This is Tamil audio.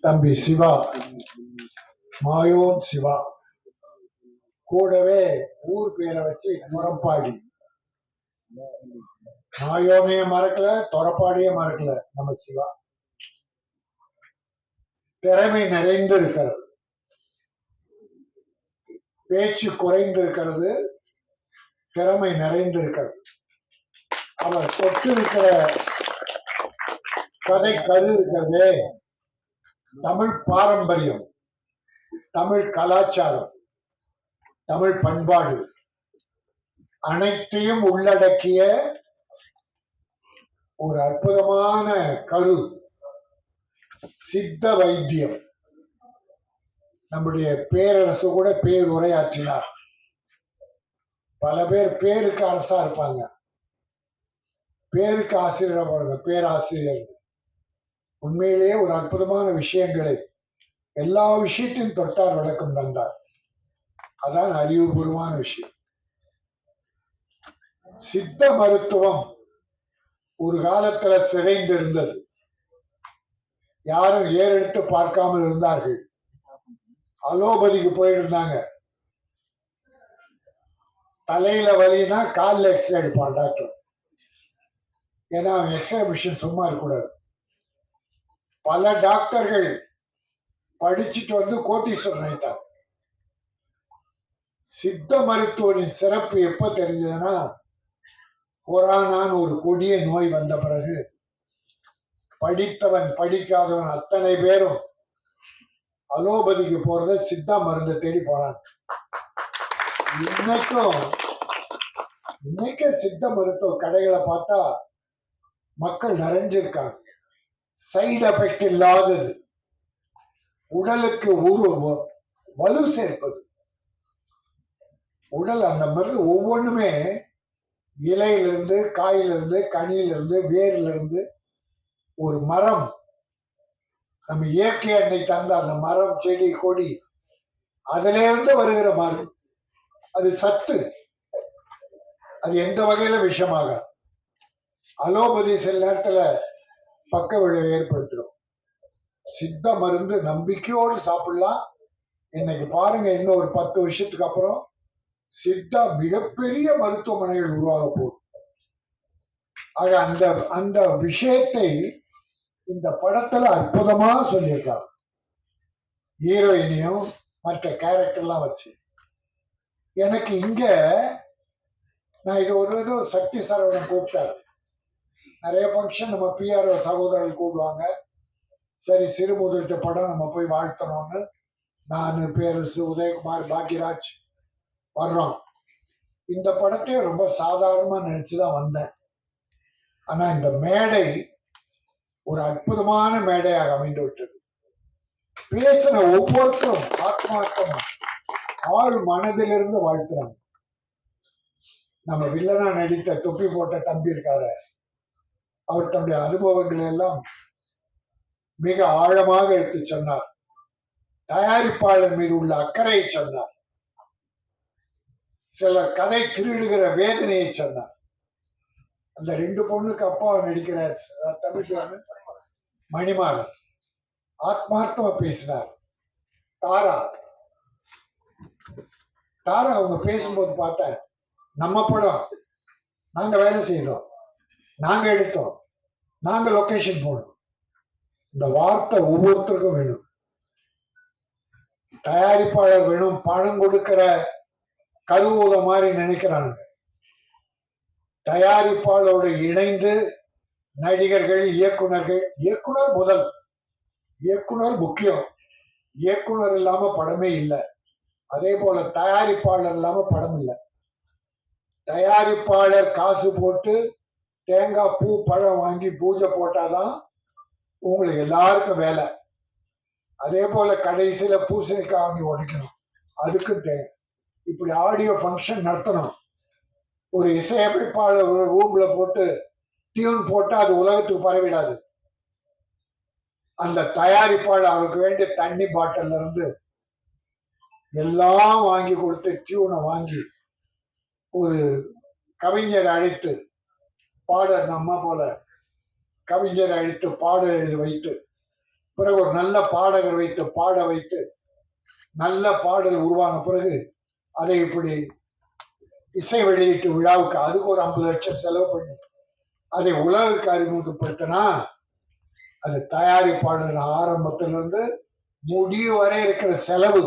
தம்பி சிவா, மாயோன் சிவா, கூடவே ஊர் பேரை வச்சு துறப்பாடி. மாயோனைய மறக்கல, துறப்பாடியே மறக்கல. நம்ம சிவா திறமை நிறைந்து இருக்கிறது, பேச்சு குறைந்து இருக்கிறது, திறமை நிறைந்து இருக்கிறது. அவர் தொட்டு இருக்கிற கதை கரு இருக்கிறதே, தமிழ் பாரம்பரியம், தமிழ் கலாச்சாரம், தமிழ் பண்பாடு அனைத்தையும் உள்ளடக்கிய ஒரு அற்புதமான கரு சித்த வைத்தியம். நம்முடைய பேரரசு கூட பேருரையாற்றினார். பல பேர் பேருக்கு அரசா இருப்பாங்க, பேருக்கு ஆசிரியர் பாருங்க, பேராசிரியர். உண்மையிலேயே ஒரு அற்புதமான விஷயங்களை எல்லா விஷயத்தையும் தொட்டார், விளக்கம் தந்தார். அதான் அறிவுபூர்வமான விஷயம். சித்த மருத்துவம் ஒரு காலத்துல சிதைந்து இருந்தது. யாரும் ஏறெடுத்து பார்க்காமல் இருந்தார்கள். அலோபதிக்கு போயிருந்தாங்க. தலையில வலினா காலில் எக்ஸ்ரே எடுப்பான் டாக்டர். ஏன்னா அவன் எக்ஸ்ரே மிஷின் சும்மா இருக்கக்கூடாது. பல டாக்டர்கள் படிச்சுட்டு வந்து கோட்டீஸ்வரன் ஆயிட்டாங்க. சித்த மருத்துவனின் சிறப்பு எப்ப தெரிஞ்சதுன்னா, கொரோனான்னு ஒரு கொடிய நோய் வந்த பிறகு படித்தவன் படிக்காதவன் அத்தனை பேரும் அலோபதிக்கு போறத சித்தா மருந்தை தேடி போறாங்க. இன்னைக்கு சித்த மருத்துவ கடைகளை பார்த்தா மக்கள் நிறைஞ்சிருக்காங்க. சைடு எஃபெக்ட் இல்லாதது, உடலுக்கு வலு சேர்ப்பது. உடல் அந்த மருந்து ஒவ்வொன்றுமே இலையிலிருந்து, காயிலிருந்து, கனியிலிருந்து, வேரிலிருந்து, ஒரு மரம், நம்ம இயற்கை எண்ணெய் தந்த அந்த மரம், செடி, கொடி, அதிலிருந்து வருகிற மரம். அது சத்து, அது எந்த வகையில விஷமாக. அலோபதி சில நேரத்துல பக்க விளைவை ஏற்படுத்திடும். சித்த மருந்து நம்பிக்கையோடு சாப்பிடலாம். இன்னைக்கு பாருங்க, இன்னும் ஒரு 10 வருஷத்துக்கு அப்புறம் சித்தா மிகப்பெரிய மருத்துவமனைகள் உருவாக போகுது. ஆக அந்த விஷயத்தை இந்த படத்துல அற்புதமா சொல்லியிருக்காங்க. ஹீரோயினையும் மற்ற கேரக்டர்லாம் வச்சு. எனக்கு இங்க நான் இது ஒரு சக்தி சரவணன் கூப்பிட்டாரு. நிறைய ஃபங்க்ஷன் நம்ம பிஆர்ஓ சகோதரர்கள் கூப்பிடுவாங்க. சரி, சிறு முதலீட்டு படம் நம்ம போய் வாழ்த்தணும்னு நான், பேரரசு, உதயகுமார், பாக்யராஜ் வர்றோம். இந்த படத்தையே ரொம்ப சாதாரணமா நினைச்சுதான் வந்தேன். ஆனா இந்த மேடை ஒரு அற்புதமான மேடையாக அமைந்து விட்டது. பேசின ஒவ்வொருத்தரும் ஆத்மார்த்தமா ஆள் மனதிலிருந்து வாழ்த்துறாங்க. நம்ம வில்லனா நடித்த தொப்பி போட்ட தம்பி இருக்காத, அவர் தன்னுடைய அனுபவங்களை எல்லாம் மிக ஆழமாக எடுத்து சொன்னார். தயாரிப்பாளர் மீது உள்ள அக்கறையை சொன்னார். சிலர் கதை திருடுகிற வேதனையை சொன்னார். அந்த 2 பொண்ணுக்கு அப்பா நடிக்கிற தமிழ் மணிமாறன் ஆத்மார்த்தமா பேசினார். தாரா அவங்க பேசும்போது பார்த்தேன், நம்ம படம், நாங்க வேலை செய்தோம், நாங்க எடுத்தோம், நாங்க லொகேஷன் போனோம். இந்த வார்த்தை ஒவ்வொருத்தருக்கும் வேணும். தயாரிப்பாளர் வேணும், பணம் கொடுக்கிற கருவூல மாதிரி நினைக்கிறாங்க. தயாரிப்பாளரோடு இணைந்து நடிகர்கள், இயக்குனர் முதல், இயக்குனர் முக்கியம். இயக்குனர் இல்லாம படமே இல்லை. அதே போல தயாரிப்பாளர் இல்லாம படம் இல்லை. தயாரிப்பாளர் காசு போட்டு தேங்காய், பூ, பழம் வாங்கி பூஜை போட்டாதான் உங்களுக்கு எல்லாருக்கும் வேலை. அதே போல கடைசியில பூசணிக்காய் வாங்கி உடைக்கணும், அதுக்கு தேவை. இப்படி ஆடியோ ஃபங்க்ஷன் நடத்தணும். ஒரு இசையமைப்பாளர் ஒரு ரூம்ல போட்டு டியூன் போட்டா அது உலகத்துக்கு பரவிடாது. அந்த தயாரிப்பாளர் அவருக்கு வேண்டிய தண்ணி பாட்டில் இருந்து எல்லாம் வாங்கி கொடுத்து டியூனை வாங்கி ஒரு கவிஞரை அழைத்து பாடர் நம்ம போல கவிஞரை அழைத்து பாடல் எழுதி வைத்து, பிறகு ஒரு நல்ல பாடகர் வைத்து பாட வைத்து, நல்ல பாடல் உருவான பிறகு அதை இப்படி இசை வெளியீட்டு விழாவுக்கு அதுக்கு ஒரு 50 லட்சம் செலவு பண்ணி அதை உலகுக்கு அறிமுகப்படுத்தினா, அது தயாரிப்பாளர் ஆரம்பத்திலிருந்து முடிவு வரை இருக்கிற செலவு